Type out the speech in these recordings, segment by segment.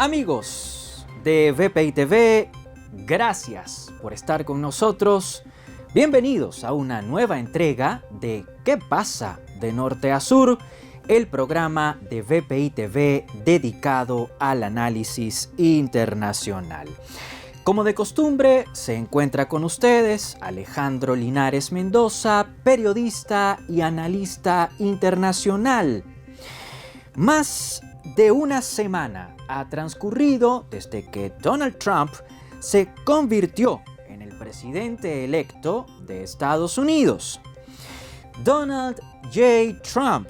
Amigos de VPI TV, gracias por estar con nosotros. Bienvenidos a una nueva entrega de ¿Qué pasa de norte a sur? El programa de VPI TV dedicado al análisis internacional. Como de costumbre, se encuentra con ustedes Alejandro Linares Mendoza, periodista y analista internacional. Más de una semana ha transcurrido desde que Donald Trump se convirtió en el presidente electo de Estados Unidos. Donald J. Trump,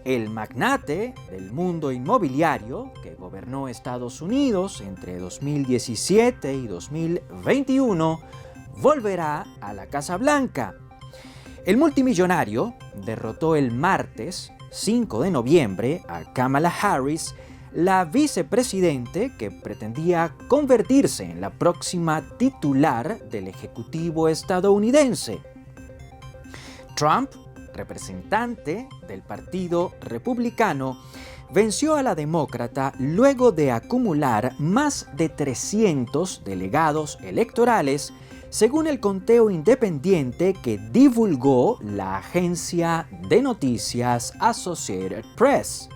el magnate del mundo inmobiliario que gobernó Estados Unidos entre 2017 y 2021, volverá a la Casa Blanca. El multimillonario derrotó el martes 5 de noviembre a Kamala Harris, la vicepresidente que pretendía convertirse en la próxima titular del Ejecutivo estadounidense. Trump, representante del Partido Republicano, venció a la demócrata luego de acumular más de 300 delegados electorales, según el conteo independiente que divulgó la agencia de noticias Associated Press.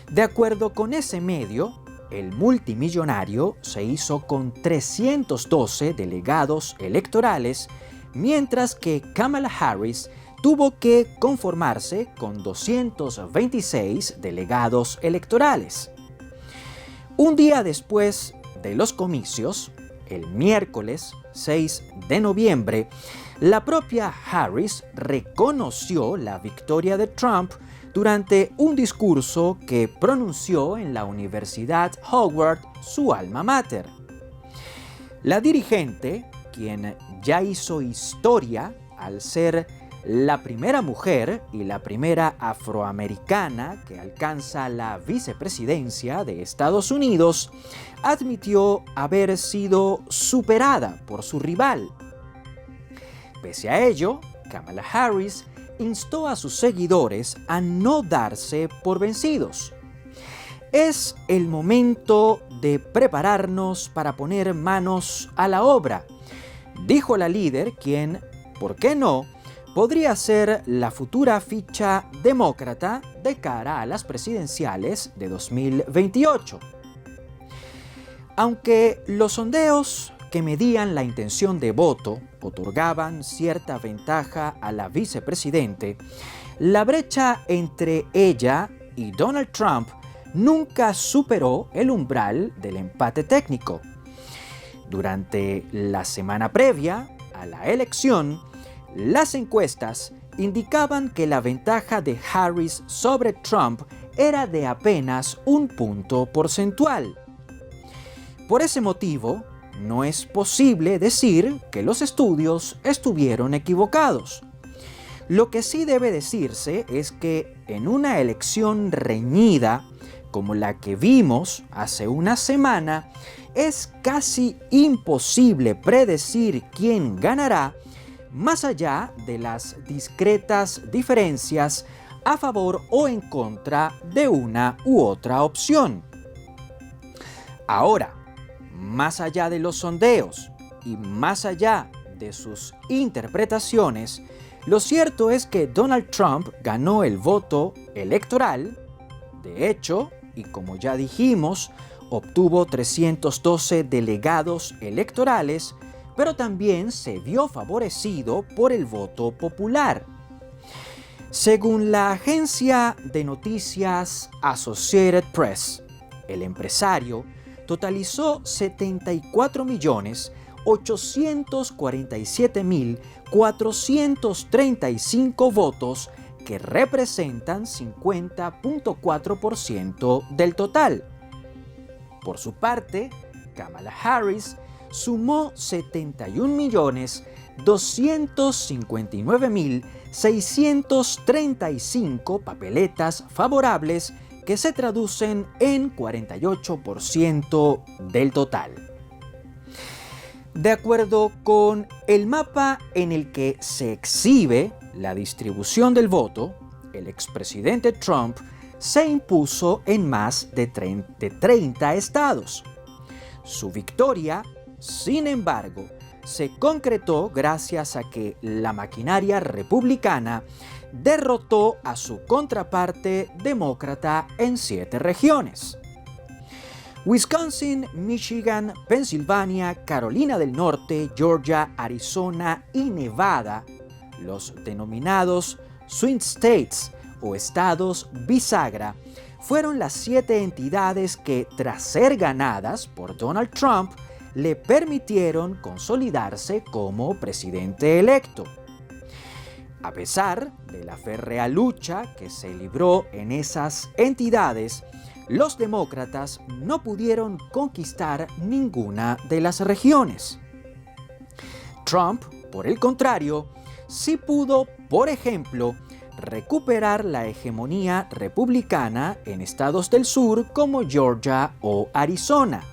De acuerdo con ese medio, el multimillonario se hizo con 312 delegados electorales, mientras que Kamala Harris tuvo que conformarse con 226 delegados electorales. Un día después de los comicios, el miércoles 6 de noviembre, la propia Harris reconoció la victoria de Trump durante un discurso que pronunció en la Universidad Howard, su alma mater. La dirigente, quien ya hizo historia al ser la primera mujer y la primera afroamericana que alcanza la vicepresidencia de Estados Unidos, admitió haber sido superada por su rival. Pese a ello, Kamala Harris instó a sus seguidores a no darse por vencidos. Es el momento de prepararnos para poner manos a la obra, dijo la líder, quien, ¿por qué no?, podría ser la futura ficha demócrata de cara a las presidenciales de 2028. Aunque los sondeos que medían la intención de voto otorgaban cierta ventaja a la vicepresidente, la brecha entre ella y Donald Trump nunca superó el umbral del empate técnico. Durante la semana previa a la elección, las encuestas indicaban que la ventaja de Harris sobre Trump era de apenas un punto porcentual. Por ese motivo, no es posible decir que los estudios estuvieron equivocados. Lo que sí debe decirse es que en una elección reñida, como la que vimos hace una semana, es casi imposible predecir quién ganará, más allá de las discretas diferencias a favor o en contra de una u otra opción. Ahora, más allá de los sondeos y más allá de sus interpretaciones, lo cierto es que Donald Trump ganó el voto electoral. De hecho, y como ya dijimos, obtuvo 312 delegados electorales, pero también se vio favorecido por el voto popular. Según la agencia de noticias Associated Press, el empresario totalizó 74.847.435 votos, que representan 50.4% del total. Por su parte, Kamala Harris sumó 71.259.635 papeletas favorables, que se traducen en 48% del total. De acuerdo con el mapa en el que se exhibe la distribución del voto, el expresidente Trump se impuso en más de 30 estados. Su victoria, sin embargo, se concretó gracias a que la maquinaria republicana derrotó a su contraparte demócrata en 7 regiones. Wisconsin, Michigan, Pensilvania, Carolina del Norte, Georgia, Arizona y Nevada, los denominados Swing States o estados bisagra, fueron las 7 entidades que, tras ser ganadas por Donald Trump, le permitieron consolidarse como presidente electo. A pesar de la férrea lucha que se libró en esas entidades, los demócratas no pudieron conquistar ninguna de las regiones. Trump, por el contrario, sí pudo, por ejemplo, recuperar la hegemonía republicana en estados del sur como Georgia o Arizona.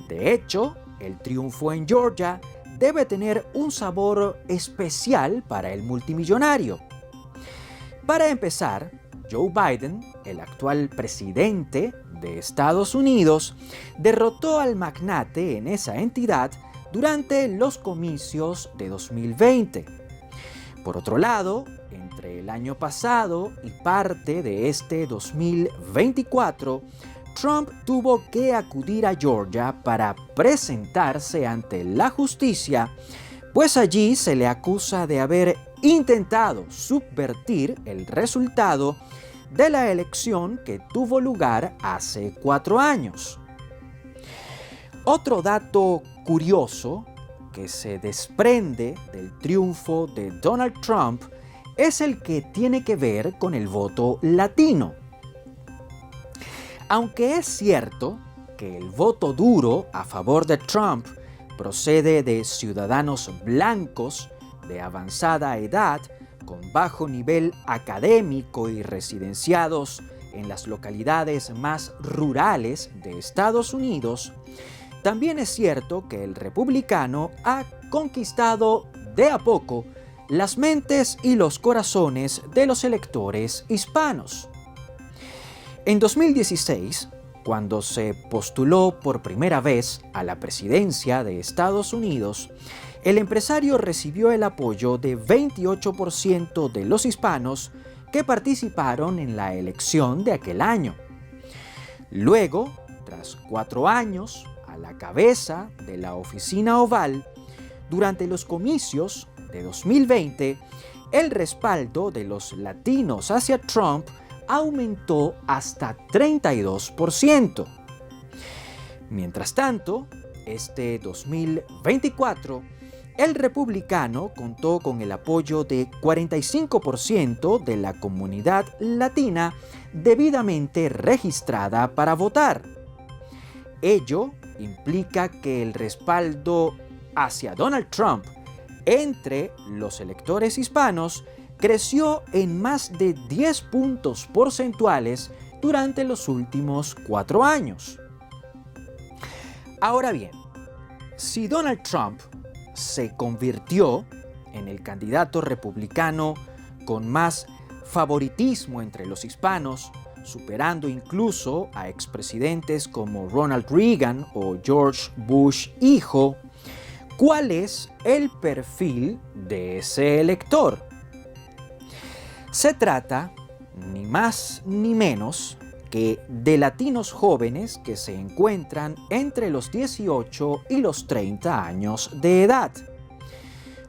De hecho, el triunfo en Georgia debe tener un sabor especial para el multimillonario. Para empezar, Joe Biden, el actual presidente de Estados Unidos, derrotó al magnate en esa entidad durante los comicios de 2020. Por otro lado, entre el año pasado y parte de este 2024, Trump tuvo que acudir a Georgia para presentarse ante la justicia, pues allí se le acusa de haber intentado subvertir el resultado de la elección que tuvo lugar hace 4 años. Otro dato curioso que se desprende del triunfo de Donald Trump es el que tiene que ver con el voto latino. Aunque es cierto que el voto duro a favor de Trump procede de ciudadanos blancos de avanzada edad, con bajo nivel académico y residenciados en las localidades más rurales de Estados Unidos, también es cierto que el republicano ha conquistado de a poco las mentes y los corazones de los electores hispanos. En 2016, cuando se postuló por primera vez a la presidencia de Estados Unidos, el empresario recibió el apoyo de 28% de los hispanos que participaron en la elección de aquel año. Luego, tras 4 años a la cabeza de la oficina oval, durante los comicios de 2020, el respaldo de los latinos hacia Trump aumentó hasta 32%. Mientras tanto, este 2024, el republicano contó con el apoyo de 45% de la comunidad latina debidamente registrada para votar. Ello implica que el respaldo hacia Donald Trump entre los electores hispanos creció en más de 10 puntos porcentuales durante los últimos 4 años. Ahora bien, si Donald Trump se convirtió en el candidato republicano con más favoritismo entre los hispanos, superando incluso a expresidentes como Ronald Reagan o George Bush hijo, ¿cuál es el perfil de ese elector? Se trata, ni más ni menos, que de latinos jóvenes que se encuentran entre los 18 y los 30 años de edad.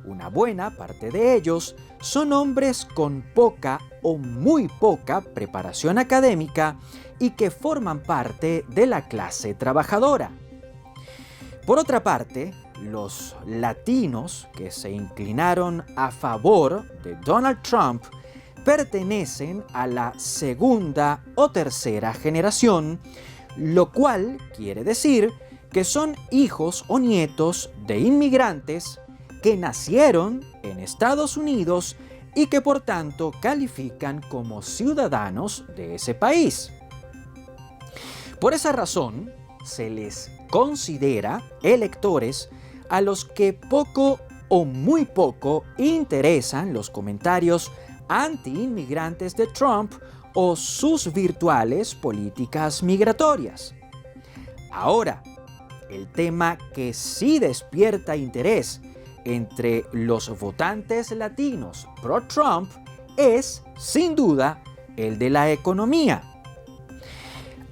Una buena parte de ellos son hombres con poca o muy poca preparación académica y que forman parte de la clase trabajadora. Por otra parte, los latinos que se inclinaron a favor de Donald Trump pertenecen a la segunda o tercera generación, lo cual quiere decir que son hijos o nietos de inmigrantes que nacieron en Estados Unidos y que por tanto califican como ciudadanos de ese país. Por esa razón, se les considera electores a los que poco o muy poco interesan los comentarios anti-inmigrantes de Trump o sus virtuales políticas migratorias. Ahora, el tema que sí despierta interés entre los votantes latinos pro-Trump es, sin duda, el de la economía.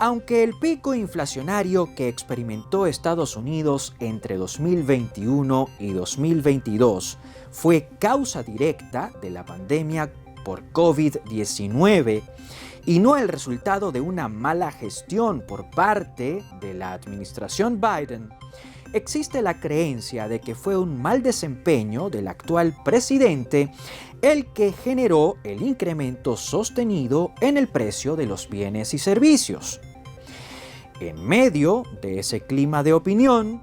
Aunque el pico inflacionario que experimentó Estados Unidos entre 2021 y 2022 fue causa directa de la pandemia por COVID-19 y no el resultado de una mala gestión por parte de la administración Biden, existe la creencia de que fue un mal desempeño del actual presidente el que generó el incremento sostenido en el precio de los bienes y servicios. En medio de ese clima de opinión,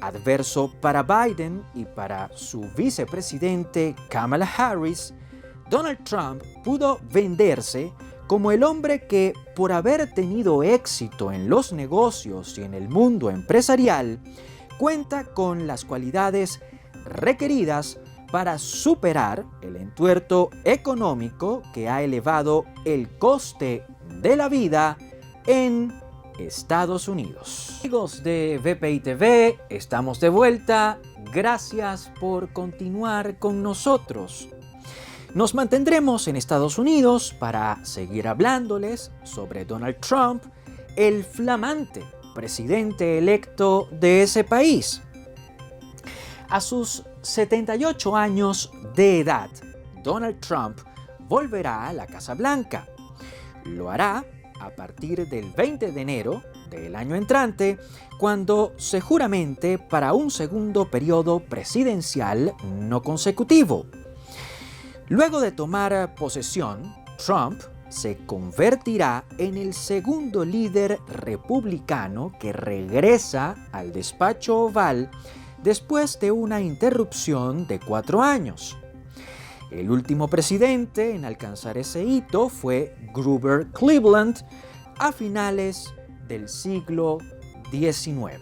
adverso para Biden y para su vicepresidente Kamala Harris, Donald Trump pudo venderse como el hombre que, por haber tenido éxito en los negocios y en el mundo empresarial, cuenta con las cualidades requeridas para superar el entuerto económico que ha elevado el coste de la vida en Estados Unidos. Amigos de VPI TV, estamos de vuelta. Gracias por continuar con nosotros. Nos mantendremos en Estados Unidos para seguir hablándoles sobre Donald Trump, el flamante presidente electo de ese país. A sus 78 años de edad, Donald Trump volverá a la Casa Blanca. Lo hará a partir del 20 de enero del año entrante, cuando se juramente para un segundo periodo presidencial no consecutivo. Luego de tomar posesión, Trump se convertirá en el segundo líder republicano que regresa al despacho oval después de una interrupción de 4 años. El último presidente en alcanzar ese hito fue Grover Cleveland a finales del siglo XIX.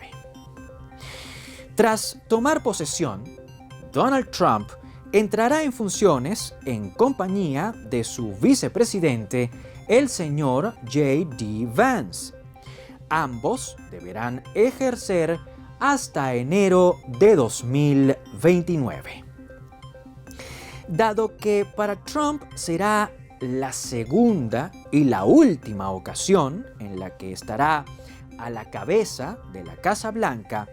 Tras tomar posesión, Donald Trump entrará en funciones en compañía de su vicepresidente, el señor J.D. Vance. Ambos deberán ejercer hasta enero de 2029. Dado que para Trump será la segunda y la última ocasión en la que estará a la cabeza de la Casa Blanca,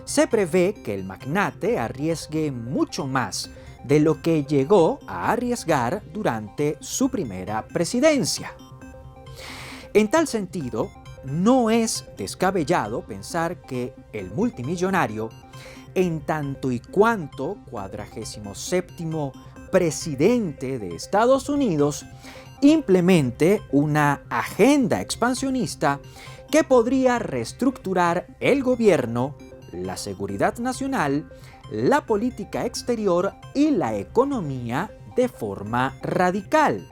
se prevé que el magnate arriesgue mucho más de lo que llegó a arriesgar durante su primera presidencia. En tal sentido, no es descabellado pensar que el multimillonario, en tanto y cuanto 47º presidente de Estados Unidos, implemente una agenda expansionista que podría reestructurar el gobierno, la seguridad nacional, la política exterior y la economía de forma radical.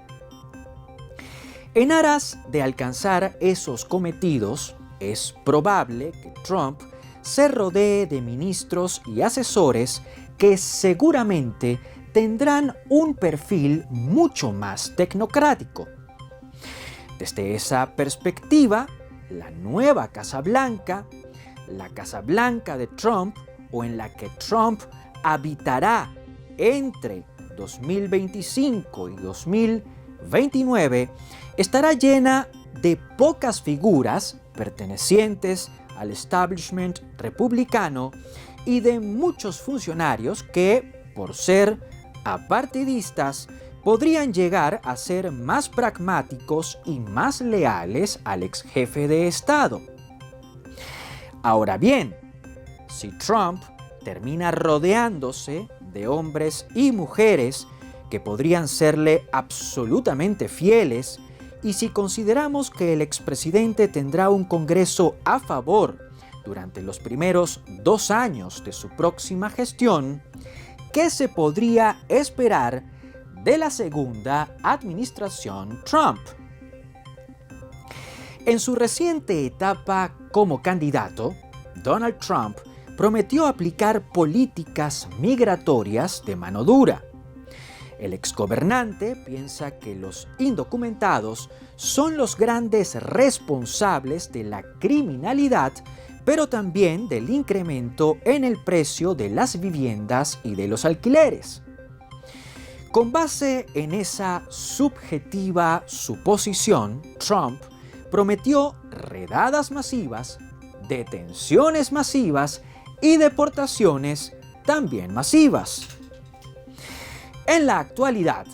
En aras de alcanzar esos cometidos, es probable que Trump se rodee de ministros y asesores que seguramente tendrán un perfil mucho más tecnocrático. Desde esa perspectiva, la nueva Casa Blanca, la Casa Blanca de Trump, o en la que Trump habitará entre 2025 y 2029, estará llena de pocas figuras pertenecientes al establishment republicano y de muchos funcionarios que, por ser apartidistas, podrían llegar a ser más pragmáticos y más leales al ex jefe de Estado. Ahora bien, si Trump termina rodeándose de hombres y mujeres que podrían serle absolutamente fieles, y si consideramos que el expresidente tendrá un Congreso a favor durante los primeros 2 años de su próxima gestión, ¿qué se podría esperar de la segunda administración Trump? En su reciente etapa como candidato, Donald Trump prometió aplicar políticas migratorias de mano dura. El exgobernante piensa que los indocumentados son los grandes responsables de la criminalidad, pero también del incremento en el precio de las viviendas y de los alquileres. Con base en esa subjetiva suposición, Trump prometió redadas masivas, detenciones masivas y deportaciones también masivas. En la actualidad,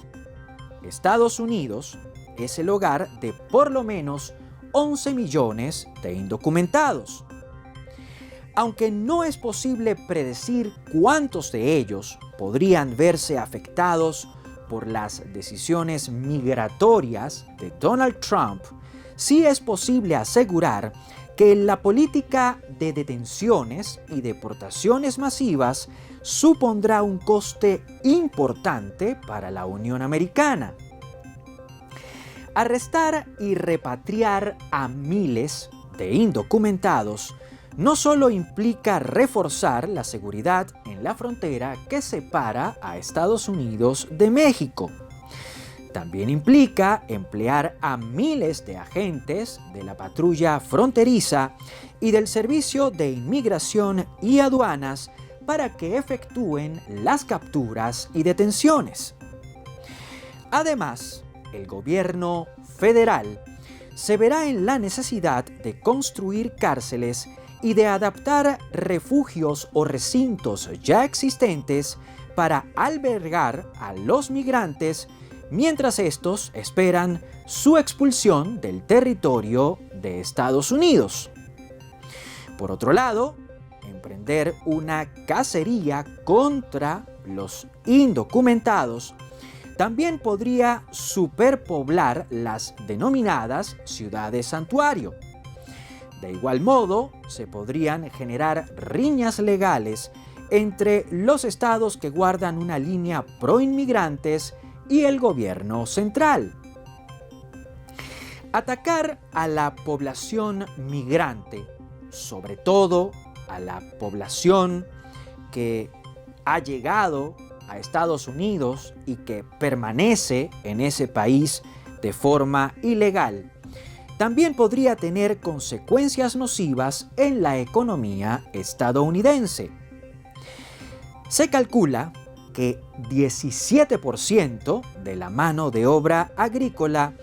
Estados Unidos es el hogar de por lo menos 11 millones de indocumentados. Aunque no es posible predecir cuántos de ellos podrían verse afectados por las decisiones migratorias de Donald Trump, sí es posible asegurar que la política de detenciones y deportaciones masivas supondrá un coste importante para la Unión Americana. Arrestar y repatriar a miles de indocumentados no solo implica reforzar la seguridad en la frontera que separa a Estados Unidos de México. También implica emplear a miles de agentes de la patrulla fronteriza y del Servicio de Inmigración y Aduanas para que efectúen las capturas y detenciones. Además, el gobierno federal se verá en la necesidad de construir cárceles y de adaptar refugios o recintos ya existentes para albergar a los migrantes mientras estos esperan su expulsión del territorio de Estados Unidos. Por otro lado, emprender una cacería contra los indocumentados también podría superpoblar las denominadas ciudades santuario. De igual modo, se podrían generar riñas legales entre los estados que guardan una línea pro-inmigrantes y el gobierno central. Atacar a la población migrante, sobre todo a la población que ha llegado a Estados Unidos y que permanece en ese país de forma ilegal, también podría tener consecuencias nocivas en la economía estadounidense. Se calcula que 17% de la mano de obra agrícola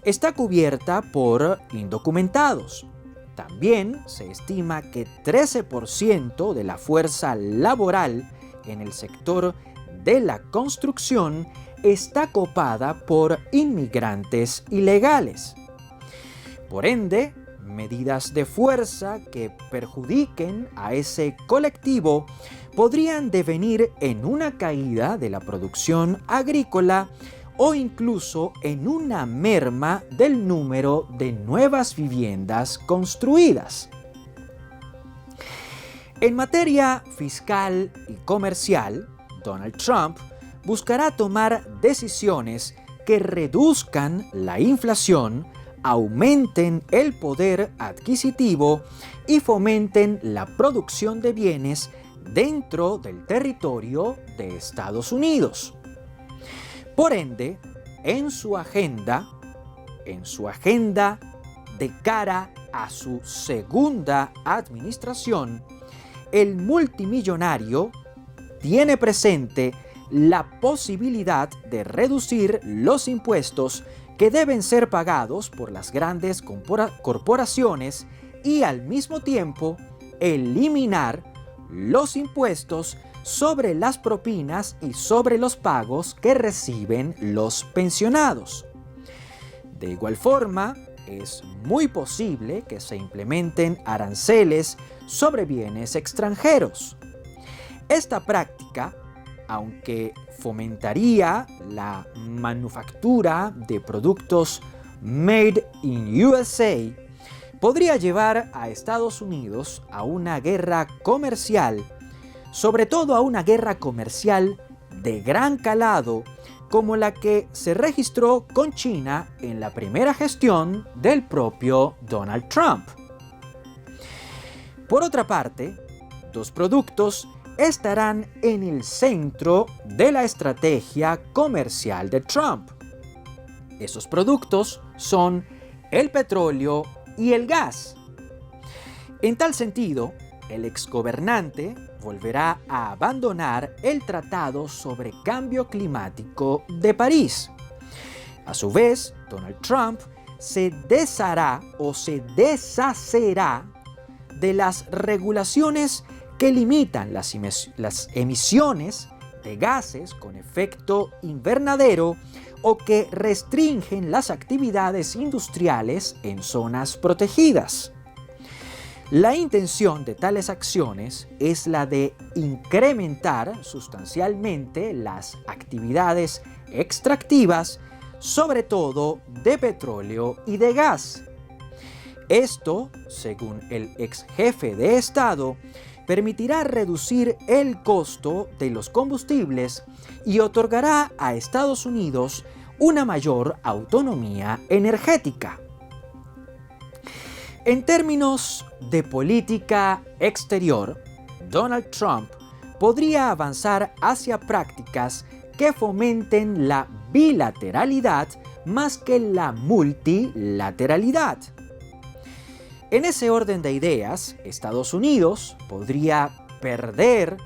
está cubierta por indocumentados. También se estima que 13% de la fuerza laboral en el sector de la construcción está copada por inmigrantes ilegales. Por ende, medidas de fuerza que perjudiquen a ese colectivo podrían devenir en una caída de la producción agrícola o incluso en una merma del número de nuevas viviendas construidas. En materia fiscal y comercial, Donald Trump buscará tomar decisiones que reduzcan la inflación, aumenten el poder adquisitivo y fomenten la producción de bienes dentro del territorio de Estados Unidos. Por ende, en su agenda de cara a su segunda administración, el multimillonario tiene presente la posibilidad de reducir los impuestos que deben ser pagados por las grandes corporaciones y al mismo tiempo eliminar los impuestos sobre las propinas y sobre los pagos que reciben los pensionados. De igual forma, es muy posible que se implementen aranceles sobre bienes extranjeros. Esta práctica, aunque fomentaría la manufactura de productos Made in USA, podría llevar a Estados Unidos a una guerra comercial, sobre todo a una guerra comercial de gran calado, como la que se registró con China en la primera gestión del propio Donald Trump. Por otra parte, dos productos estarán en el centro de la estrategia comercial de Trump. Esos productos son el petróleo y el gas. En tal sentido, el exgobernante volverá a abandonar el Tratado sobre Cambio Climático de París. A su vez, Donald Trump se deshará o se deshacerá de las regulaciones que limitan las emisiones de gases con efecto invernadero o que restringen las actividades industriales en zonas protegidas. La intención de tales acciones es la de incrementar sustancialmente las actividades extractivas, sobre todo de petróleo y de gas. Esto, según el ex jefe de Estado, permitirá reducir el costo de los combustibles y otorgará a Estados Unidos una mayor autonomía energética. En términos de política exterior, Donald Trump podría avanzar hacia prácticas que fomenten la bilateralidad más que la multilateralidad. En ese orden de ideas, Estados Unidos podría perder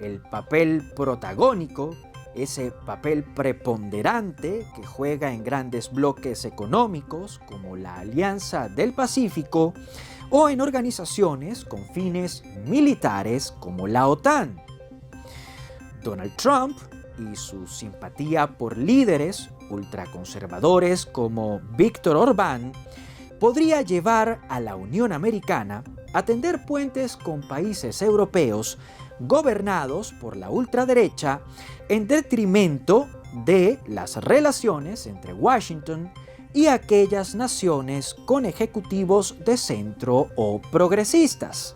el papel protagónico, ese papel preponderante que juega en grandes bloques económicos como la Alianza del Pacífico o en organizaciones con fines militares como la OTAN. Donald Trump y su simpatía por líderes ultraconservadores como Víctor Orbán podría llevar a la Unión Americana a tender puentes con países europeos gobernados por la ultraderecha en detrimento de las relaciones entre Washington y aquellas naciones con ejecutivos de centro o progresistas.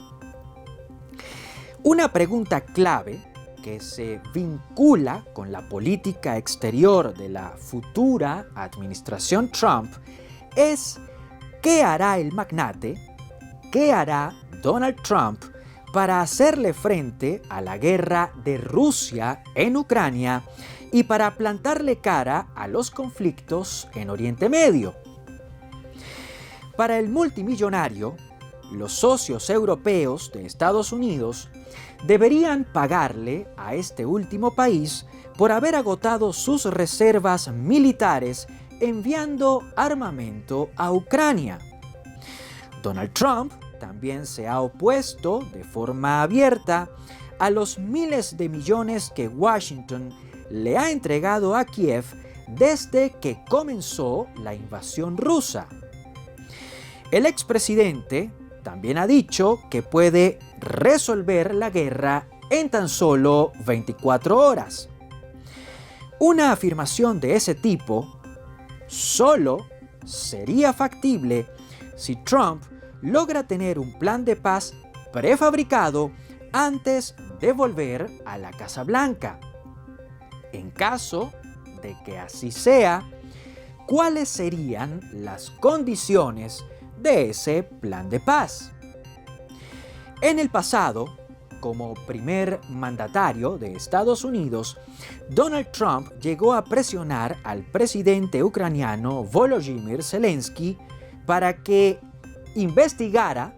Una pregunta clave que se vincula con la política exterior de la futura administración Trump es ¿qué hará el magnate? ¿Qué hará Donald Trump para hacerle frente a la guerra de Rusia en Ucrania y para plantarle cara a los conflictos en Oriente Medio? Para el multimillonario, los socios europeos de Estados Unidos deberían pagarle a este último país por haber agotado sus reservas militares enviando armamento a Ucrania. Donald Trump también se ha opuesto de forma abierta a los miles de millones que Washington le ha entregado a Kiev desde que comenzó la invasión rusa. El expresidente también ha dicho que puede resolver la guerra en tan solo 24 horas. Una afirmación de ese tipo solo sería factible si Trump logra tener un plan de paz prefabricado antes de volver a la Casa Blanca. En caso de que así sea, ¿cuáles serían las condiciones de ese plan de paz? En el pasado, como primer mandatario de Estados Unidos, Donald Trump llegó a presionar al presidente ucraniano Volodymyr Zelensky para que investigara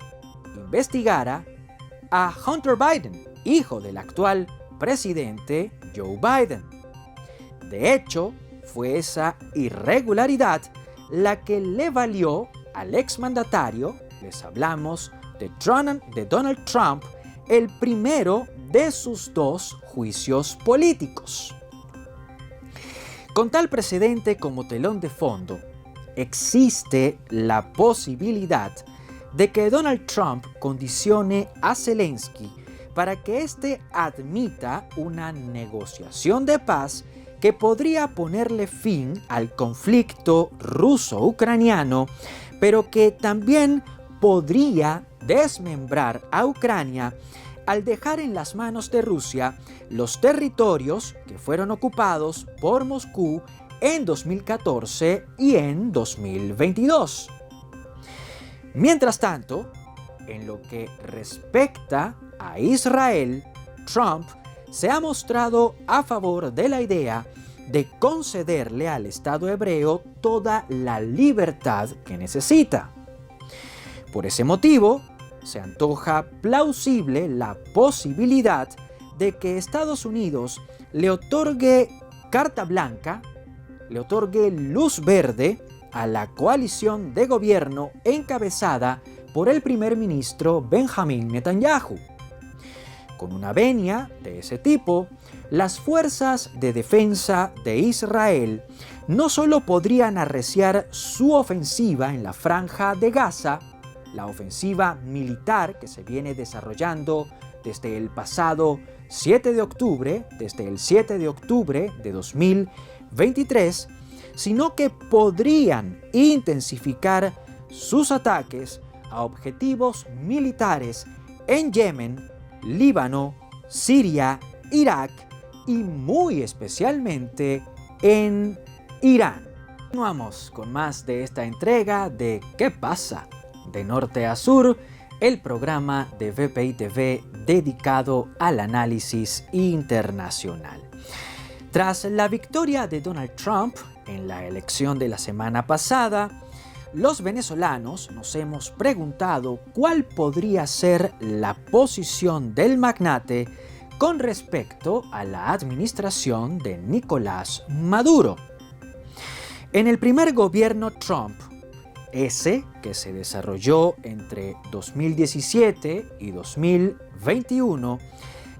a Hunter Biden, hijo del actual presidente Joe Biden. De hecho, fue esa irregularidad la que le valió al exmandatario, les hablamos de Donald Trump, el primero de sus dos juicios políticos. Con tal precedente como telón de fondo, existe la posibilidad de que Donald Trump condicione a Zelensky para que éste admita una negociación de paz que podría ponerle fin al conflicto ruso-ucraniano, pero que también podría desmembrar a Ucrania al dejar en las manos de Rusia los territorios que fueron ocupados por Moscú en 2014 y en 2022. Mientras tanto, en lo que respecta a Israel, Trump se ha mostrado a favor de la idea de concederle al Estado hebreo toda la libertad que necesita. Por ese motivo, se antoja plausible la posibilidad de que Estados Unidos le otorgue carta blanca, le otorgue luz verde a la coalición de gobierno encabezada por el primer ministro Benjamín Netanyahu. Con una venia de ese tipo, las fuerzas de defensa de Israel no solo podrían arreciar su ofensiva en la franja de Gaza, la ofensiva militar que se viene desarrollando desde el pasado 7 de octubre, desde el 7 de octubre de 2023, sino que podrían intensificar sus ataques a objetivos militares en Yemen, Líbano, Siria, Irak y muy especialmente en Irán. Continuamos con más de esta entrega de ¿Qué pasa? De norte a sur, el programa de VPI TV dedicado al análisis internacional. Tras la victoria de Donald Trump en la elección de la semana pasada, los venezolanos nos hemos preguntado cuál podría ser la posición del magnate con respecto a la administración de Nicolás Maduro. En el primer gobierno Trump, ese que se desarrolló entre 2017 y 2021,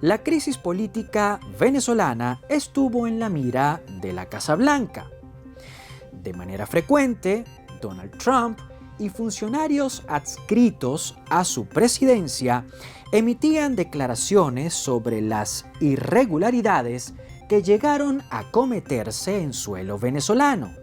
la crisis política venezolana estuvo en la mira de la Casa Blanca. De manera frecuente, Donald Trump y funcionarios adscritos a su presidencia emitían declaraciones sobre las irregularidades que llegaron a cometerse en suelo venezolano.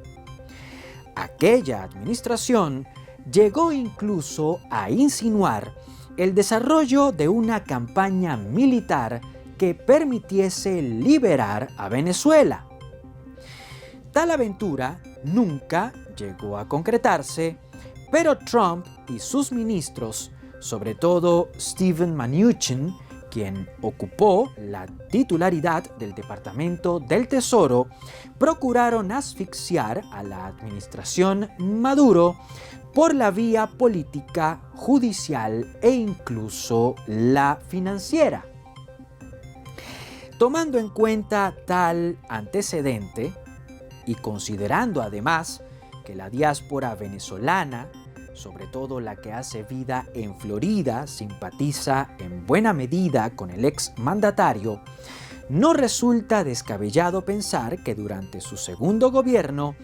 Aquella administración llegó incluso a insinuar el desarrollo de una campaña militar que permitiese liberar a Venezuela. Tal aventura nunca llegó a concretarse, pero Trump y sus ministros, sobre todo Steven Mnuchin, quien ocupó la titularidad del Departamento del Tesoro, procuraron asfixiar a la administración Maduro por la vía política, judicial e incluso la financiera. Tomando en cuenta tal antecedente y considerando además que la diáspora venezolana, sobre todo la que hace vida en Florida, simpatiza en buena medida con el exmandatario, no resulta descabellado pensar que durante su segundo gobierno,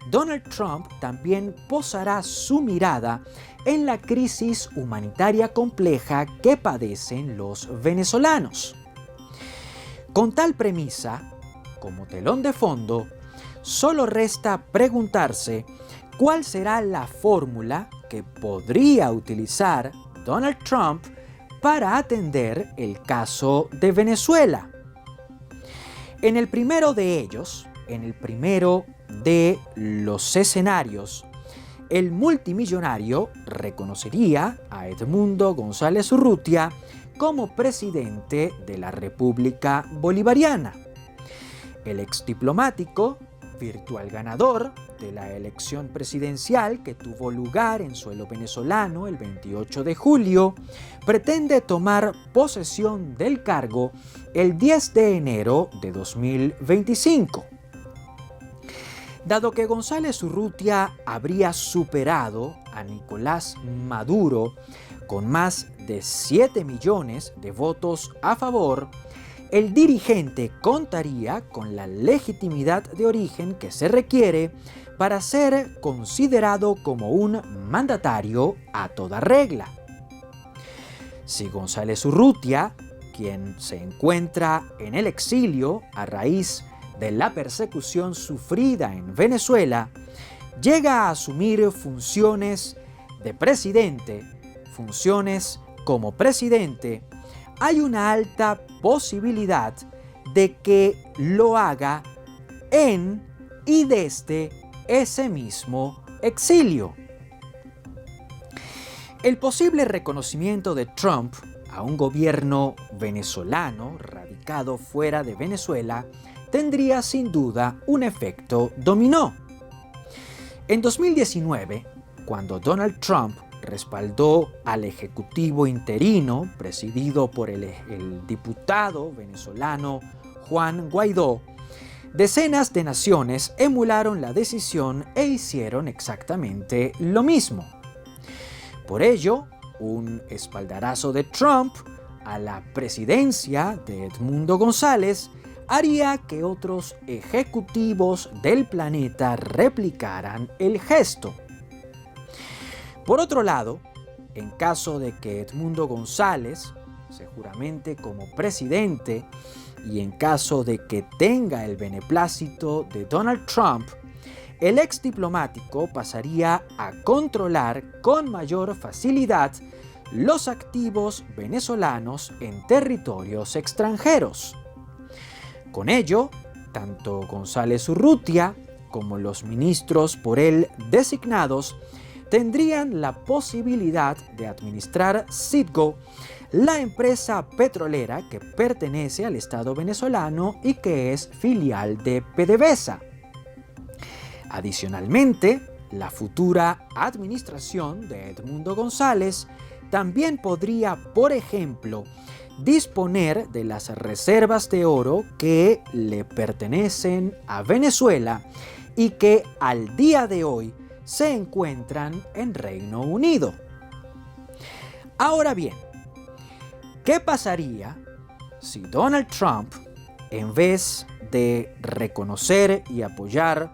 Donald Trump también posará su mirada en la crisis humanitaria compleja que padecen los venezolanos. Con tal premisa, como telón de fondo, solo resta preguntarse cuál será la fórmula que podría utilizar Donald Trump para atender el caso de Venezuela. En el primero de ellos, en el primero de los escenarios, el multimillonario reconocería a Edmundo González Urrutia como presidente de la República Bolivariana. El exdiplomático, virtual ganador de la elección presidencial que tuvo lugar en suelo venezolano el 28 de julio, pretende tomar posesión del cargo el 10 de enero de 2025. Dado que González Urrutia habría superado a Nicolás Maduro con más de 7 millones de votos a favor, el dirigente contaría con la legitimidad de origen que se requiere para ser considerado como un mandatario a toda regla. Si González Urrutia, quien se encuentra en el exilio a raíz de la persecución sufrida en Venezuela, llega a asumir funciones de presidente, funciones como presidente, hay una alta posibilidad de que lo haga en y desde ese mismo exilio. El posible reconocimiento de Trump a un gobierno venezolano radicado fuera de Venezuela tendría sin duda un efecto dominó. En 2019, cuando Donald Trump respaldó al ejecutivo interino presidido por el diputado venezolano Juan Guaidó, decenas de naciones emularon la decisión e hicieron exactamente lo mismo. Por ello, un espaldarazo de Trump a la presidencia de Edmundo González haría que otros ejecutivos del planeta replicaran el gesto. Por otro lado, en caso de que Edmundo González se juramente como presidente y en caso de que tenga el beneplácito de Donald Trump, el ex diplomático pasaría a controlar con mayor facilidad los activos venezolanos en territorios extranjeros. Con ello, tanto González Urrutia como los ministros por él designados tendrían la posibilidad de administrar Citgo, la empresa petrolera que pertenece al Estado venezolano y que es filial de PDVSA. Adicionalmente, la futura administración de Edmundo González también podría, por ejemplo, disponer de las reservas de oro que le pertenecen a Venezuela y que al día de hoy se encuentran en Reino Unido. Ahora bien, ¿qué pasaría si Donald Trump, en vez de reconocer y apoyar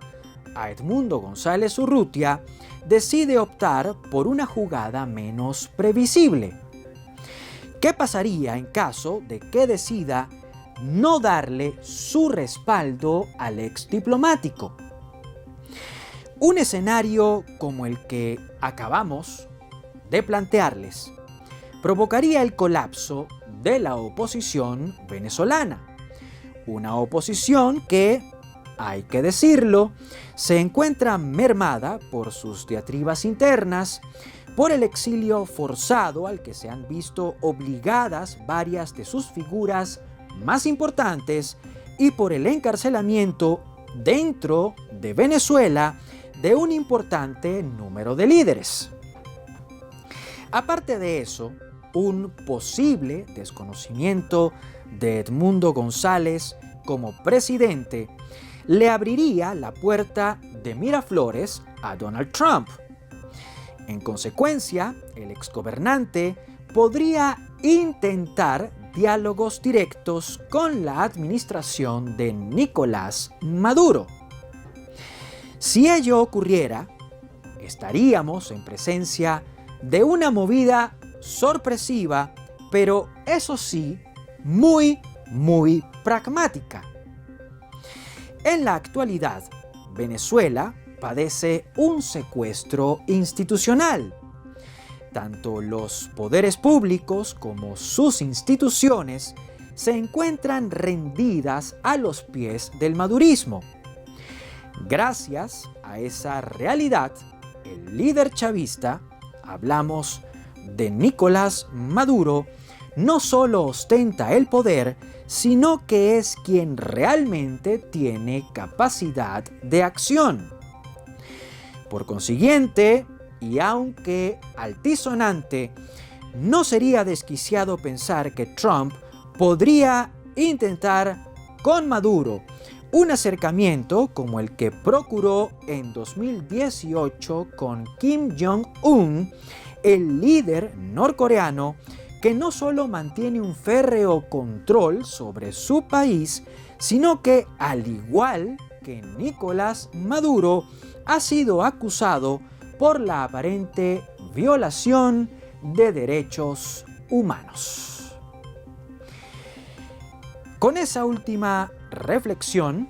a Edmundo González Urrutia, decide optar por una jugada menos previsible? ¿Qué pasaría en caso de que decida no darle su respaldo al ex diplomático? Un escenario como el que acabamos de plantearles provocaría el colapso de la oposición venezolana. Una oposición que, hay que decirlo, se encuentra mermada por sus diatribas internas, por el exilio forzado al que se han visto obligadas varias de sus figuras más importantes y por el encarcelamiento dentro de Venezuela de un importante número de líderes. Aparte de eso, un posible desconocimiento de Edmundo González como presidente le abriría la puerta de Miraflores a Donald Trump. En consecuencia, el exgobernante podría intentar diálogos directos con la administración de Nicolás Maduro. Si ello ocurriera, estaríamos en presencia de una movida sorpresiva, pero eso sí, muy pragmática. En la actualidad, Venezuela padece un secuestro institucional. Tanto los poderes públicos como sus instituciones se encuentran rendidas a los pies del madurismo. Gracias a esa realidad, el líder chavista, hablamos de Nicolás Maduro, no solo ostenta el poder, sino que es quien realmente tiene capacidad de acción. Por consiguiente, y aunque altisonante, no sería desquiciado pensar que Trump podría intentar con Maduro un acercamiento como el que procuró en 2018 con Kim Jong-un, el líder norcoreano que no solo mantiene un férreo control sobre su país, sino que, al igual que Nicolás Maduro, ha sido acusado por la aparente violación de derechos humanos. Con esa última reflexión,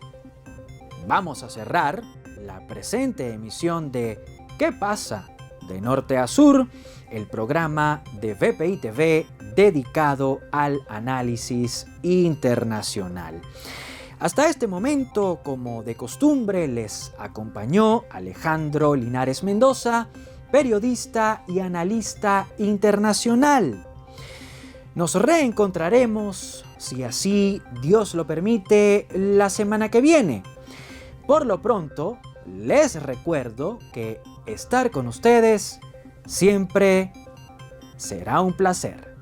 vamos a cerrar la presente emisión de ¿Qué pasa? De Norte a Sur, el programa de VPI TV dedicado al análisis internacional. Hasta este momento, como de costumbre, les acompañó Alejandro Linares Mendoza, periodista y analista internacional. Nos reencontraremos, si así Dios lo permite, la semana que viene. Por lo pronto, les recuerdo que estar con ustedes siempre será un placer.